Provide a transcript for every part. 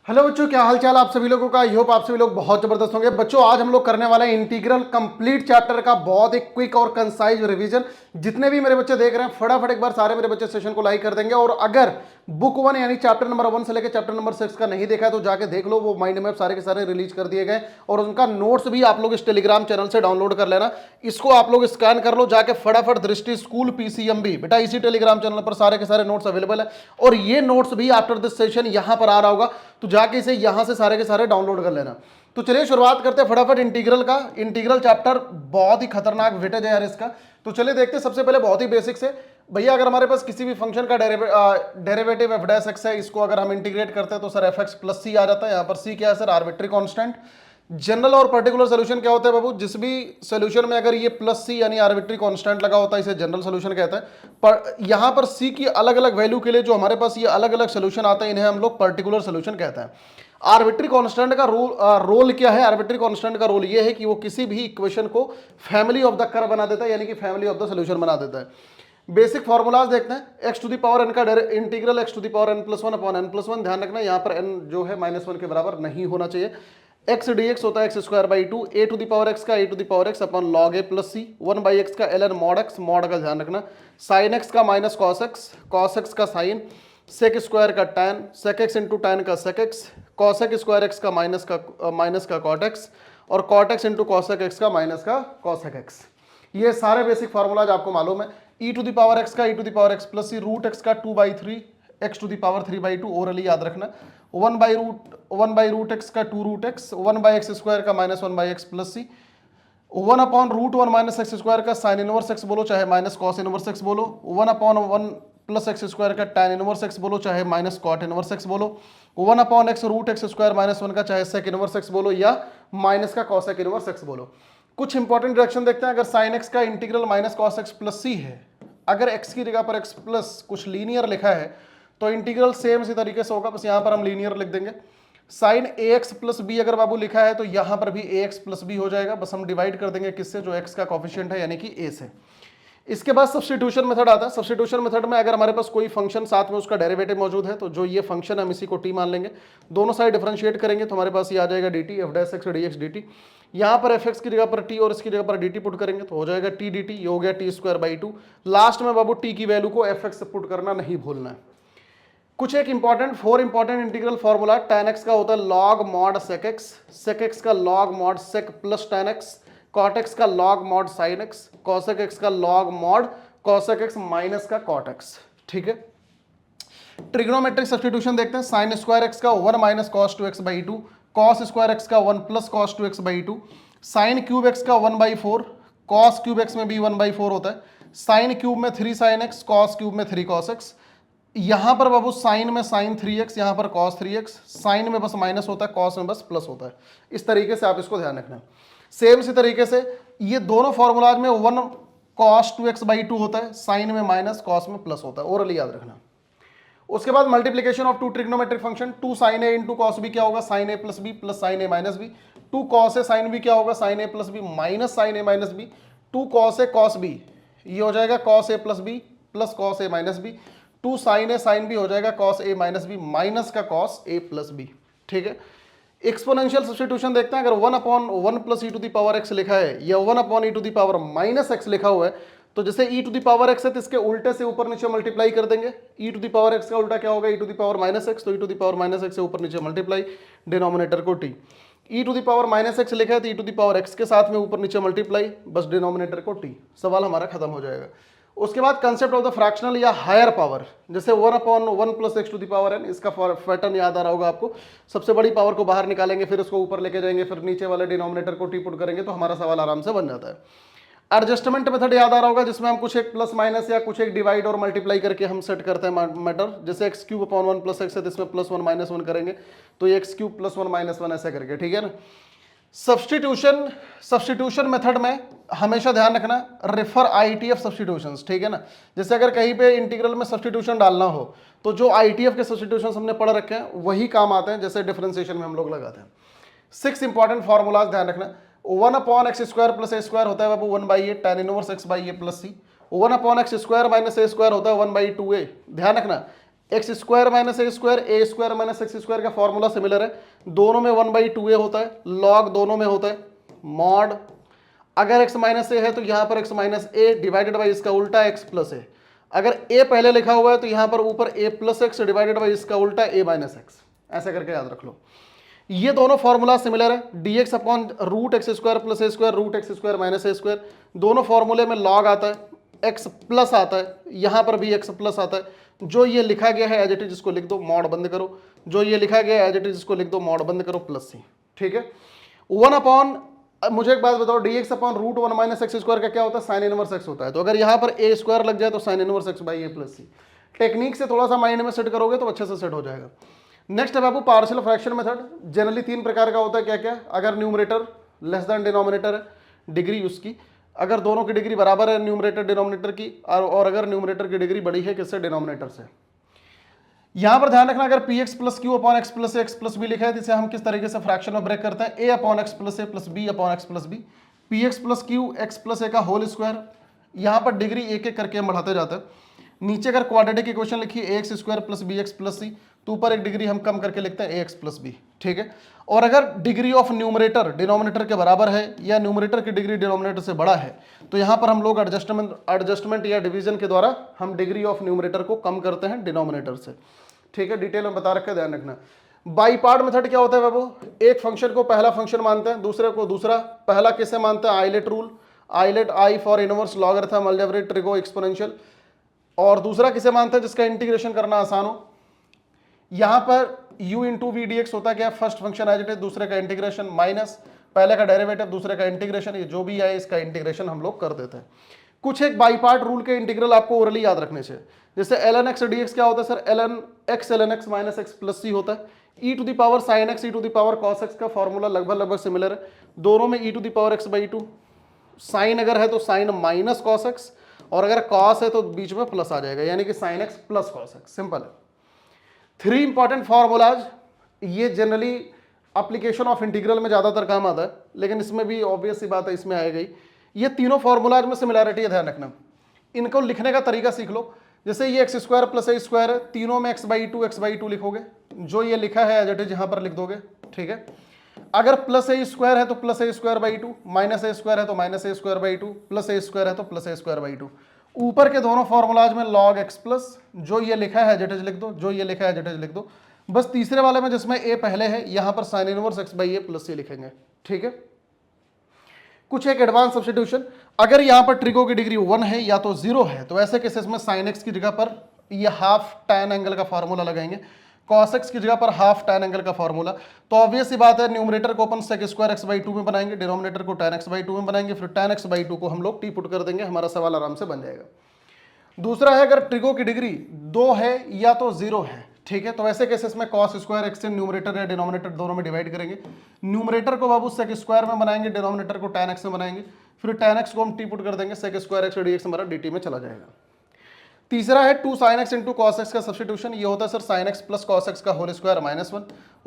Hello बच्चों, क्या हाल चाल आप सभी लोगों का। आई होप आप सभी लोग बहुत जबरदस्त होंगे। बच्चों आज हम लोग करने वाले हैं इंटीग्रल कंप्लीट चैप्टर का बहुत ही क्विक और कंसाइज रिवीजन। जितने भी मेरे बच्चे देख रहे हैं फटाफट एक बार सारे मेरे बच्चे सेशन को लाइक कर देंगे। और अगर बुक 1 यानी चैप्टर नंबर 1 से लेकर चैप्टर नंबर 6 का नहीं देखा है तो जाके देख लो, वो माइंड मैप सारे के सारे रिलीज कर दिए गए और उनका नोट्स भी आप लोग इस टेलीग्राम चैनल से डाउनलोड कर लेना। इसको आप लोग स्कैन कर लो जाके फटाफट। दृष्टि स्कूल पीसीएमबी बेटा इसी टेलीग्राम चैनल पर सारे के सारे नोट्स अवेलेबल है और ये नोट्स भी आफ्टर दिस सेशन यहां पर आ रहा होगा, तो जाके इसे यहां से सारे के सारे डाउनलोड कर लेना। तो चलिए शुरुआत करते हैं फटाफट इंटीग्रल का। इंटीग्रल चैप्टर बहुत ही खतरनाक वेटेज है यार इसका। तो चलिए देखते हैं सबसे पहले बहुत ही बेसिक से। भैया अगर हमारे पास किसी भी फंक्शन का डेरिवेटिव एफ डैश एक्स है, इसको अगर हम इंटीग्रेट करते हैं तो सर एफ एक्स प्लस सी आ जाता है। यहाँ पर सी क्या है सर, आर्बिट्री कांस्टेंट। जनरल और पर्टिकुलर सोल्यूशन क्या होता है बाबू, जिस भी सोल्यूशन में अगर ये प्लस सी यानी आर्बिट्री कांस्टेंट लगा होता है इसे जनरल सोल्यूशन कहते हैं। पर यहां पर सी की अलग अलग वैल्यू के लिए जो हमारे पास ये अलग अलग सोल्यूशन आते हैं इन्हें हम लोग पर्टिकुलर सोल्यूशन कहते हैं। आर्बिट्री कांस्टेंट का रोल क्या है, आर्बिट्री कांस्टेंट का रोल ये है कि वो किसी भी इक्वेशन को फैमिली ऑफ द कर्व बना देता है, यानी कि फैमिली ऑफ द सोल्यूशन बना देता है। बेसिक फॉर्मूलाज देखते हैं। X to the power n का integral x to the power n plus one upon n plus one. ध्यान रखना यहाँ पर एन जो है -1 के बराबर नहीं होना चाहिए। एक्स डी एक्स होता है x square by two, a to the power x का a to the power x upon log a plus C, 1/x का l n mod x, mod का ध्यान रखना, साइन एक्स का माइनस कॉस एक्स का sine, sec square का tan, sec x into tan का sec x, cosec square x का minus का कॉट एक्स और cot x into cosec x का माइनस का कॉसेक एक्स। ये सारे बेसिक फार्मूलाज आपको मालूम है। E to the power x का e to the power x plus c, root x का 2/3 x to the power 3/2 orally याद रखना, 1/रूट एक्स का 2 रूट एक्स, 1/x स्क्वायर का -1/x प्लस सी, 1/√1 माइनस एक्स स्क्वायर का साइन इनवर्स एक्स बोलो चाहे minus cos inverse x बोलो, 1/1 plus x square का टैन इनवर्स एक्स बोलो चाहे माइनस कॉट इनवर्स एक्स बोलो, 1/x रूट एक्स स्क्वायर -1 का चाहे सेक इनवर्स एक्स बोलो या माइनस का कॉसेक इनवर्स एक्स बोलो। कुछ इंपॉर्टेंट डायरेक्शन देखते हैं। अगर साइन एक्स का integral minus cos x plus c है, अगर एक्स की जगह पर एक्स प्लस कुछ लीनियर लिखा है तो इंटीग्रल सेम इसी तरीके से होगा, बस यहां पर हम लीनियर लिख देंगे। साइन ए एक्स प्लस बी अगर बाबू लिखा है तो यहां पर भी ए एक्स प्लस बी हो जाएगा, बस हम डिवाइड कर देंगे किससे, जो एक्स का कॉफिशिएंट है यानी कि ए से। इसके बाद सब्स्टिट्यूशन मेथड आता है। सब्स्टिट्यूशन मेथड में अगर हमारे पास कोई फंक्शन साथ में उसका डेरिवेटिव मौजूद है तो जो ये फंक्शन हम इसी को टी मान लेंगे, दोनों साइड डिफरेंशिएट करेंगे तो हमारे पास ये आ जाएगा D T, F dash x D x D T. यहाँ पर एफ एक्स की जगह पर टी और इसकी जगह पर डी टी पुट करेंगे तो हो जाएगा टी डी टी, ये हो गया T square by to. Last में बाबू टी की वैल्यू को एफ एक्स से पुट करना नहीं भूलना है। कुछ एक important 4 important integral formula. tan x का होता है log mod sec x, sec x का log mod sec plus tan x, cot x का log mod sin x, cosec x का log mod cosec x minus का cot x। ठीक है, trigonometric substitution देखते हैं। साइन स्क्वायर एक्स का 1 minus cos 2x by two, cos square x का 1 plus cos 2x by two, sine cube x का 1/4, cos cube x में भी 1/4 होता है, साइन क्यूब में 3 साइन एक्स, कॉस क्यूब में 3 कॉस एक्स। यहां पर बाबू साइन में साइन 3x, यहां पर कॉस 3x, साइन में बस माइनस होता है, कॉस में बस प्लस होता है। इस तरीके से आप इसको ध्यान रखना। सेम इसी तरीके से ये दोनों फॉर्मूलाज में 1 कॉस 2x बाई टू होता है, साइन में माइनस, कॉस में प्लस होता है, ओरली याद रखना। उसके बाद multiplication of two trigonometric function, 2 sine A into cos B क्या होगा, sine A plus B plus sine A minus B, 2 cos A sine B क्या होगा, sine A plus B minus sine A minus B, 2 cos A cos B ये हो जाएगा cos A plus B plus cos A minus B, 2 sine A sine B हो जाएगा cos A minus B minus का cos A plus B. ठीक है, exponential substitution देखते हैं। अगर 1/1 plus e to the power x लिखा है या 1/e to the power minus x लिखा हुआ है तो जैसे e to the power x है तो इसके उल्टे से ऊपर नीचे मल्टीप्लाई कर देंगे। e to the power x का उल्टा क्या होगा, e to the power minus x, तो e to the power minus x से ऊपर नीचे मल्टीप्लाई, डिनोमिनेटर को t। e to the power minus x लिखा है तो e to the power x के साथ में ऊपर नीचे मल्टीप्लाई, बस डिनोमिनेटर को t। सवाल हमारा खत्म हो जाएगा। उसके बाद कंसेप्ट ऑफ द फ्रैक्शनल या हायर पावर, जैसे 1/1 plus x to the power n, इसका पैटर्न याद आ रहा होगा आपको। सबसे बड़ी पावर को बाहर निकालेंगे, फिर उसको ऊपर लेके जाएंगे, फिर नीचे वाले डिनोमिनेटर को t पुट करेंगे तो हमारा सवाल आराम से बन जाता है। एडजस्टमेंट मेथड याद आ रहा होगा, जिसमें हम कुछ एक प्लस माइनस या कुछ एक डिवाइड और मल्टीप्लाई करके हम सेट करते हैं मैटर। जैसे x cube upon 1 plus x है तो इसमें +1 -1 करेंगे तो ये एक्स क्यूब +1 -1 ऐसे करके। ठीक है ना। सब्स्टिट्यूशन मेथड में हमेशा ध्यान रखना, रेफर आईटीएफ सब्स्टिट्यूशंस। ठीक है ना, जैसे अगर कहीं पे इंटीग्रल में सब्स्टिट्यूशन डालना हो तो जो आईटीएफ के सब्स्टिट्यूशंस हमने पढ़ रखे हैं वही काम आते हैं, जैसे डिफरेंशिएशन में हम लोग लगाते हैं। 6 इंपॉर्टेंट फॉर्मूलाज ध्यान रखना। 1/x square plus a square होता है बाबू 1/a tan inverse x by A plus C. 1/x square minus A square होता है 1/2a। ध्यान रखना, एक्स स्क्वायर माइनस ए स्क्वायर माइनस एक्स स्क्वायर का फॉर्मूला सिमिलर है, दोनों में 1/2a होता है, लॉग दोनों में होता है, मॉड अगर x माइनस ए है तो यहां पर x minus A divided by इसका उल्टा x प्लस ए, अगर a पहले लिखा हुआ है तो यहां पर ऊपर a plus x divided by इसका उल्टा a माइनस एक्स, ऐसे करके याद रख लो। ये दोनों फॉर्मूला सिमिलर है, dx upon root x square plus a square root x square minus A square, दोनों फॉर्मूले में लॉग आता है, x प्लस आता है, यहां पर भी x प्लस आता है, जो ये लिखा गया है एज इट इज इसको लिख दो, मॉड बंद करो, जो ये लिखा गया है एज इट इज इसको लिख दो, मॉड बंद करो, प्लस सी। ठीक है, 1 अपॉन, मुझे एक बात बताओ, dx upon root 1 minus x square का क्या होता है, साइन इनवर्स एक्स होता है, तो अगर यहां पर a स्क्वायर लग जाए तो sine inverse x by A plus C. Technique से थोड़ा सा माइंड में सेट करोगे तो अच्छे से सेट हो जाएगा। नेक्स्ट है बाबू पार्शियल फ्रैक्शन मेथड। जनरली 3 प्रकार का होता है, क्या क्या, अगर न्यूमरेटर लेस देन डिनोमिनेटर है, डिग्री उसकी, अगर दोनों की डिग्री बराबर है न्यूमरेटर डिनोमिनेटर की, और अगर न्यूमरेटर की डिग्री बड़ी है किससे, डिनोमिनेटर से। यहां पर ध्यान रखना, अगर P x plus Q upon x plus x plus B लिखा है, जिसे हम किस तरीके से फ्रैक्शन में ब्रेक करते हैं, a upon x plus a plus b upon x plus b, p x plus q x plus a का होल स्क्वायर, यहां पर डिग्री एक एक करके हम बढ़ाते जाते हैं। नीचे अगर क्वाड्रेटिक इक्वेशन लिखी a x square plus b x plus c, तो ऊपर एक डिग्री हम कम करके लिखते हैं ए एक्स प्लस बी। ठीक है, और अगर डिग्री ऑफ न्यूमरेटर डिनोमिनेटर के बराबर है या न्यूमरेटर की डिग्री डिनोमिनेटर से बड़ा है, तो यहां पर हम लोग एडजस्टमेंट या डिवीजन के द्वारा हम डिग्री ऑफ न्यूमरेटर को कम करते हैं डिनोमिनेटर से। ठीक है, डिटेल में बता रखा है, ध्यान रखना। बाई पार्ट मेथड क्या होता है बाबू, एक फंक्शन को पहला फंक्शन मानते हैं, दूसरे को दूसरा। पहला किसे मानते हैं, ILATE rule, ILATE I for inverse logarithm algebraic trigo exponential, और दूसरा किसे मानते हैं जिसका इंटीग्रेशन करना आसान हो। यहां पर u into V D x होता है क्या, first function as it is, दूसरे का इंटीग्रेशन माइनस पहले का डेरिवेटिव दूसरे का इंटीग्रेशन, ये जो भी आए इसका इंटीग्रेशन हम लोग कर देते हैं। कुछ एक बाई पार्ट रूल के इंटीग्रल आपको ओरली याद रखने से, जैसे ln x dx क्या होता है sir, ln x minus x plus c होता है, e to the power sine x e to the power cos x का फॉर्मूला लगभग सिमिलर है, दोनों में e to the power x by 2, sine अगर है तो साइन माइनस कॉस एक्स, और अगर कॉस है तो बीच में प्लस आ जाएगा, यानी कि sine x plus cos x, simple है। 3 इंपॉर्टेंट फॉर्मूलाज, ये जनरली एप्लीकेशन ऑफ इंटीग्रल में ज्यादातर काम आता है, लेकिन इसमें भी ऑब्वियस सी बात है इसमें आएगा ही। ये तीनों फॉर्मूलाज में सिमिलैरिटी है, ध्यान रखना। इनको लिखने का तरीका सीख लो, जैसे ये x square plus a square है, तीनों में एक्स बाई टू लिखोगे, जो ये लिखा है एज इट इज यहां पर लिख दोगे। ठीक है, अगर प्लस ए स्क्वायर है तो plus a square by 2, minus A square है तो minus A square by 2, plus a square है तो प्लस ए स्क्वायर बाई 2। ऊपर के दोनों फॉर्मूलाज में लॉग एक्स प्लस, जो ये लिखा है एज इट इज लिख दो, जो ये लिखा है एज इट इज लिख दो। बस तीसरे वाले में जिसमें ए पहले है, यहां पर sine inverse x by A plus c लिखेंगे। ठीक है, कुछ एक एडवांस सब्स्टिट्यूशन, अगर यहां पर ट्रिगो की डिग्री 1 है या तो 0 है, तो ऐसे केसेस में साइन एक्स की जगह पर ये हाफ टैन एंगल का फॉर्मूला लगाएंगे, cos x की जगह पर हाफ tan एंगल का फॉर्मूला। तो ऑब्वियस सी बात है, न्यूमरेटर को अपन sec स्क्वायर x बाई 2 में बनाएंगे, डिनोमिनेटर को tan x बाई 2 में बनाएंगे, फिर tan x बाई 2 को हम लोग टी पुट कर देंगे, हमारा सवाल आराम से बन जाएगा। दूसरा है, अगर ट्रिगो की डिग्री 2 है या तो 0 है, ठीक है, तो ऐसे केसेस में cos स्क्वायर x से न्यूमरेटर या डिनोमिनेटर दोनों में डिवाइड करेंगे, न्यूमरेटर को बाबू sec स्क्वायर में बनाएंगे, डिनोमिनेटर को tan x में बनाएंगे, फिर tan x को हम टी पुट कर देंगे, sec स्क्वायर x dx हमारा dt में चला जाएगा। तीसरा है 2 sin x into cos x का सब्स्टिट्यूशन, ये होता है sir sin x plus cos x का whole square minus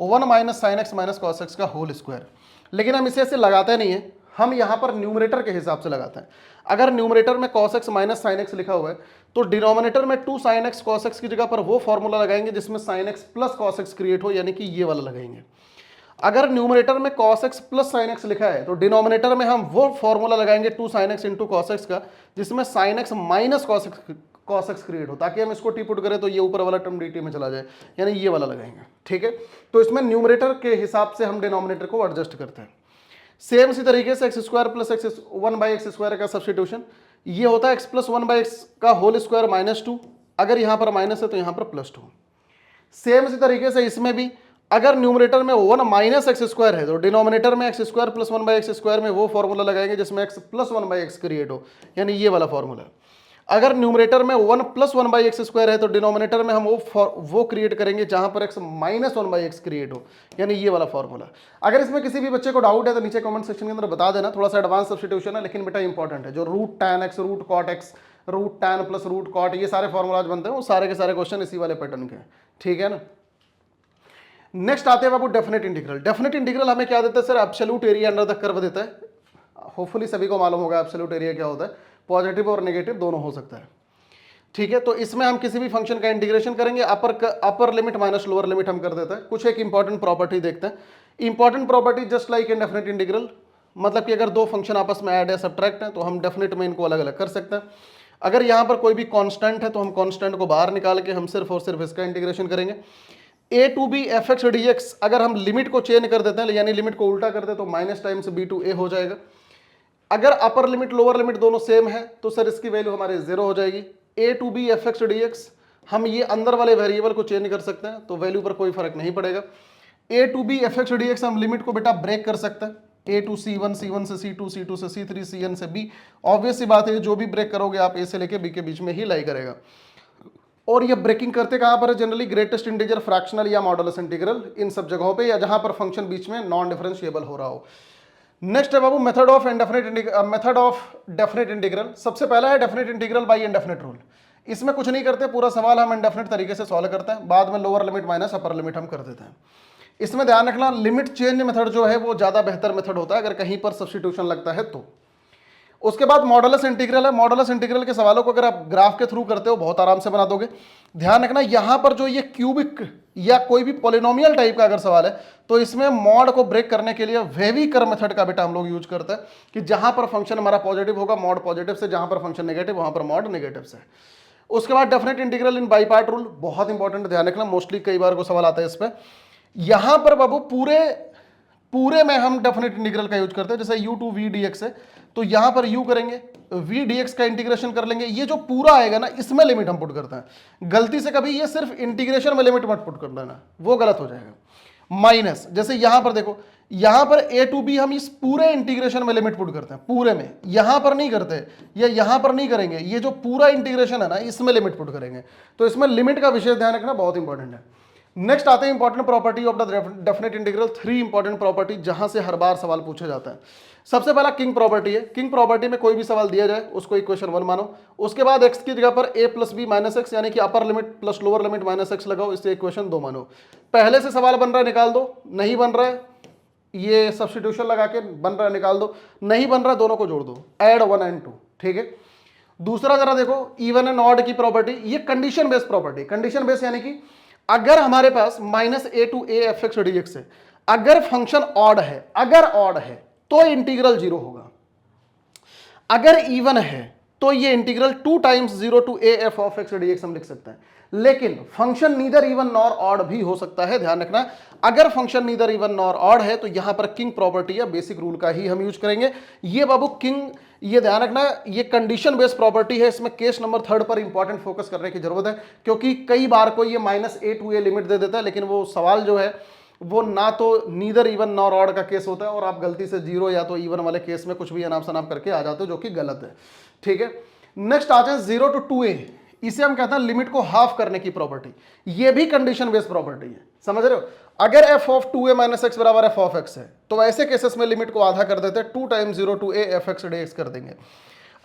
1 minus sin x minus cos x का होल स्क्वायर। लेकिन हम इसे ऐसे लगाते नहीं है, हम यहाँ पर न्यूमरेटर के हिसाब से लगाते हैं। अगर न्यूमरेटर में cos x minus sin x लिखा हुआ है, तो डिनोमिनेटर में 2 sin x cos x की जगह पर वो फॉर्मूला लगाएंगे जिसमें sin x plus cos x create हो, यानी कि ये वाला लगाएंगे। अगर न्यूमरेटर में cos x plus sin x लिखा है, तो डिनोमिनेटर में हम वो फॉर्मूला लगाएंगे 2 sin x into cos x का, जिसमें sin x minus cos x create हो, ताकि हम इसको टी पुट करें तो ये ऊपर वाला टर्म dt में चला जाए, यानी ये वाला लगाएंगे। ठीक है, तो इसमें न्यूमरेटर के हिसाब से हम डिनोमिनेटर को एडजस्ट करते हैं। सेम इसी तरीके से x square plus x 1 by x square का सब्स्टिट्यूशन, ये होता है एक्स प्लस 1 बाई एक्स का होल स्क्वायर माइनस 2, अगर यहाँ पर माइनस है तो यहाँ पर प्लस 2। सेम इसी तरीके से इसमें भी, अगर न्यूमरेटर में 1 माइनस एक्स स्क्वायर है, तो डिनोमिनेटर में x square plus 1 by x square में वो फॉर्मूला लगाएंगे जिसमें x plus 1 by x create हो, यानी ये वाला फॉर्मूला। अगर न्यूमरेटर में 1 प्लस 1 बाई एक्स स्क्वायर है, तो डिनोमिनेटर में हम वो क्रिएट करेंगे जहां पर x minus 1 by x create हो, यानी ये वाला फॉर्मूला। अगर इसमें किसी भी बच्चे को डाउट है तो नीचे कमेंट सेक्शन के अंदर बता देना, थोड़ा सा एडवांस सब्स्टिट्यूशन है लेकिन बेटा इंपॉर्टेंट है। जो root tan x, root cot x, root tan plus root cot, ये सारे फॉर्मूलाज बनते हैं, वो सारे के सारे क्वेश्चन इसी वाले पैटर्न के हैं। ठीक है ना। नेक्स्ट आते हैं बाबू डेफिनेट इंटीग्रल। डेफिनेट इंटीग्रल हमें क्या देता है sir, absolute area under the curve देता है। होपफुली सभी को मालूम होगा एब्सोल्यूट एरिया क्या होता है, पॉजिटिव और नेगेटिव दोनों हो सकता है। ठीक है, तो इसमें हम किसी भी फंक्शन का इंटीग्रेशन करेंगे, upper limit minus lower limit हम कर देते हैं। कुछ एक इंपॉर्टेंट प्रॉपर्टी देखते हैं। Important property just like indefinite integral, मतलब कि अगर दो फंक्शन आपस में ऐड या सब्ट्रैक्ट है तो हम डेफिनेट में इनको अलग अलग कर सकते हैं। अगर यहां पर कोई भी कांस्टेंट है तो हम कांस्टेंट को बाहर निकाल के हम सिर्फ और सिर्फ इसका इंटीग्रेशन करेंगे। a to B F x D x, अगर हम लिमिट को चेंज कर देते हैं यानी लिमिट को उल्टा कर दे तो minus times b to a हो जाएगा। अगर अपर लिमिट लोअर लिमिट दोनों सेम है तो सर इसकी वैल्यू हमारे 0 हो जाएगी। a to B F x D x, हम ये अंदर वाले वेरिएबल को चेंज कर सकते हैं तो वैल्यू पर कोई फर्क नहीं पड़ेगा। a to B F x D x, हम लिमिट को बेटा ब्रेक कर सकते हैं, a टू c1, c1 से c2, c2 से c3, cn से b। ऑब्वियस सी बात है जो भी ब्रेक करोगे आप a से लेके b के बीच में ही लाई करेगा। और ये ब्रेकिंग करते कहां पर है जनरली, ग्रेटेस्ट इंटीजर, फ्रैक्शनल या मॉडुलस इंटीग्रल, इन सब जगहों पे, या जहां पर फंक्शन बीच में नॉन डिफरेंशिएबल हो रहा हो। नेक्स्ट है बाबू मेथड ऑफ डेफिनेट इंटीग्रल। सबसे पहला है definite integral by indefinite rule. इसमें कुछ नहीं करते, पूरा सवाल हम इंडेफिनिट तरीके से सॉल्व करते हैं, बाद में lower limit minus upper limit हम कर देते हैं। इसमें ध्यान रखना लिमिट चेंज मेथड जो है वो ज्यादा बेहतर मेथड होता है अगर कहीं पर सब्स्टिट्यूशन लगता है तो। उसके बाद मॉडुलस इंटीग्रल है। मॉडुलस इंटीग्रल के सवालों को अगर आप ग्राफ के थ्रू करते हो बहुत आराम से बना दोगे। ध्यान रखना यहां पर जो ये क्यूबिक या कोई भी पॉलिनोमियल टाइप का अगर सवाल है तो इसमें मॉड को ब्रेक करने के लिए वेविकर मेथड का बेटा हम लोग यूज करते हैं कि जहां पर फंक्शन हमारा पॉजिटिव होगा मॉड पॉजिटिव से, जहां पर फंक्शन नेगेटिव वहां पर मॉड नेगेटिव से। उसके बाद definite integral in by part rule, बहुत इंपॉर्टेंट, ध्यान रखना मोस्टली कई बार को सवाल आता है इस पर। यहां पर बाबू पूरे में हम डेफिनेट इंटीग्रल का यूज करते हैं। जैसे u टू v dx है तो यहां पर u करेंगे, v dx का इंटीग्रेशन कर लेंगे, ये जो पूरा आएगा ना इसमें लिमिट हम पुट करते हैं। गलती से कभी ये सिर्फ इंटीग्रेशन में लिमिट मत पुट कर देना, वो गलत हो जाएगा। माइनस, जैसे यहां पर देखो, यहां पर a टू b हम इस पूरे इंटीग्रेशन में लिमिट पुट करते हैं, पूरे में, यहां पर नहीं करते या यहां पर नहीं करेंगे, ये जो पूरा इंटीग्रेशन है ना इसमें लिमिट पुट करेंगे। तो इसमें लिमिट का विशेष ध्यान रखना बहुत इंपॉर्टेंट है। नेक्स्ट आते हैं important property of the definite integral. 3 important property जहां से हर बार सवाल पूछा जाता है। सबसे पहला किंग प्रॉपर्टी है। किंग प्रॉपर्टी में कोई भी सवाल दिया जाए उसको इक्वेशन 1 मानो। उसके बाद x की जगह पर a plus B minus x यानी कि upper limit plus lower limit minus x लगाओ, इससे इक्वेशन 2 मानो। पहले से सवाल बन रहा है निकाल दो, नहीं बन रहा है ये सब्स्टिट्यूशन लगा के बन रहा है निकाल दो, नहीं बन रहा है दोनों को जोड़ दो, ऐड 1 एंड 2। ठीक है, दूसरा जरा देखो इवन एंड ऑड की प्रॉपर्टी, ये condition based property. Condition based यानी कि अगर हमारे पास minus a to a f x D x है, अगर फंक्शन ऑड है, अगर ऑड है तो इंटीग्रल 0 होगा, अगर इवन है तो ये integral 2 times 0 to a f of x D x हम लिख सकते हैं। लेकिन function neither even nor odd भी हो सकता है, ध्यान रखना। अगर function neither even nor odd है तो यहां पर किंग प्रॉपर्टी या बेसिक रूल का ही हम यूज करेंगे। ये बाबू किंग, ये ध्यान रखना, ये कंडीशन बेस्ड प्रॉपर्टी है, इसमें केस नंबर 3 पर इंपॉर्टेंट फोकस करने की जरूरत है, क्योंकि कई बार को ये minus a to a limit दे देता है, लेकिन वो सवाल जो है वो ना तो नीदर इवन नॉर ऑड का केस होता है और आप गलती से 0 या तो इवन वाले केस में कुछ भी अनाप शनाप करके आ जाते हो, जो कि गलत है। ठीक है, नेक्स्ट आ जाए 0 टू 2a, इसे हम कहते हैं लिमिट को हाफ करने की प्रॉपर्टी। ये भी कंडीशन बेस्ड प्रॉपर्टी है, समझ रहे हो। अगर f of 2a minus x बराबर f ऑफ x है तो ऐसे केसेस में लिमिट को आधा कर देते हैं, 2 times 0 to a f x D x कर देंगे।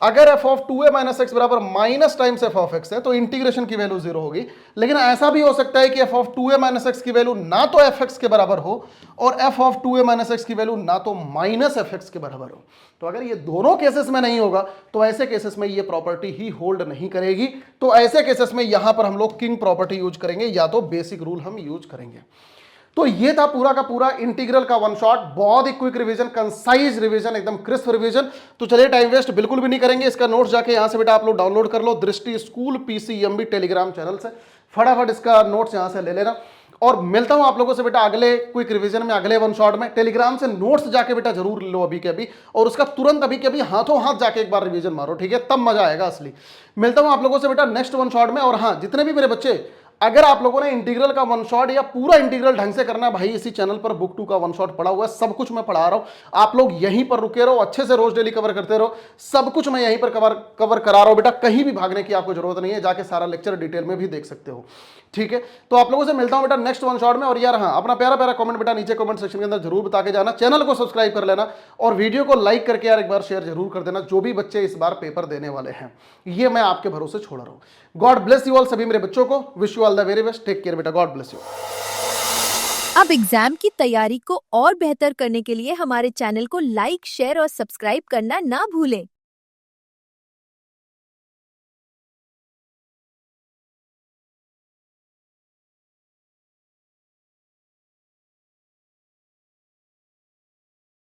अगर f of 2a minus x बराबर minus times f of x है तो इंटीग्रेशन की वैल्यू 0 होगी। लेकिन ऐसा भी हो सकता है कि f of 2a minus x की वैल्यू ना तो fx के बराबर हो और f of 2a minus x की वैल्यू ना तो माइनस fx के बराबर हो। तो अगर ये दोनों केसेस में नहीं होगा तो ऐसे केसेस में ये प्रॉपर्टी ही होल्ड नहीं करेगी। तो ऐसे केसेस में यहां पर हम लोग किंग प्रॉपर्टी यूज करेंगे या तो बेसिक रूल हम यूज करेंगे। तो ये था पूरा का पूरा इंटीग्रल का वन शॉट, बहुत ही क्विक रिवीजन, कंसाइज रिवीजन, एकदम क्रिस्प रिवीजन। तो चलिए टाइम वेस्ट बिल्कुल भी नहीं करेंगे, इसका नोट्स जाके यहां से बेटा आप लोग डाउनलोड कर लो दृष्टि स्कूल PCMB टेलीग्राम चैनल से, फटाफट इसका नोट्स यहां से ले लेना। और मिलता हूं आप लोगों से बेटा अगले क्विक रिवीजन में, अगले वन शॉट में। टेलीग्राम से नोट्स जाके बेटा जरूर लो अभी के अभी, और उसका तुरंत अभी के अभी हाथों हाथ जाके एक बार रिवीजन मारो, ठीक है, तब मजा आएगा असली। मिलता हूं आप लोगों से बेटा नेक्स्ट वन शॉट में। और हाँ, जितने भी मेरे बच्चे, अगर आप लोगों ने इंटीग्रल का वन शॉट या पूरा इंटीग्रल ढंग से करना है भाई, इसी चैनल पर बुक 2 का वन शॉट पड़ा हुआ है, सब कुछ मैं पढ़ा रहा हूं, आप लोग यहीं पर रुके रहो, अच्छे से रोज डेली कवर करते रहो, सब कुछ मैं यहीं पर कवर करा रहा हूं बेटा, कहीं भी भागने की आपको जरूरत नहीं है, जाके सारा लेक्चर डिटेल में भी देख सकते हो। ठीक है, तो आप लोगों से मिलता हूं बेटा नेक्स्ट वन शॉट में। और यार हाँ, अपना प्यारा प्यारा कमेंट बेटा नीचे कमेंट सेक्शन के अंदर जरूर बता के जाना, चैनल को सब्सक्राइब कर लेना और वीडियो को लाइक करके यार एक बार शेयर जरूर कर देना, जो भी बच्चे इस बार पेपर देने वाले हैं, ये मैं आपके भरोसे छोड़ रहा हूं। गॉड ब्लेस यू ऑल, सभी मेरे बच्चों को wish you all the very best, take care बेटा, गॉड ब्लेस यू। अब एग्जाम की तैयारी को और बेहतर करने के लिए हमारे चैनल को लाइक, शेयर और सब्सक्राइब करना ना भूलें।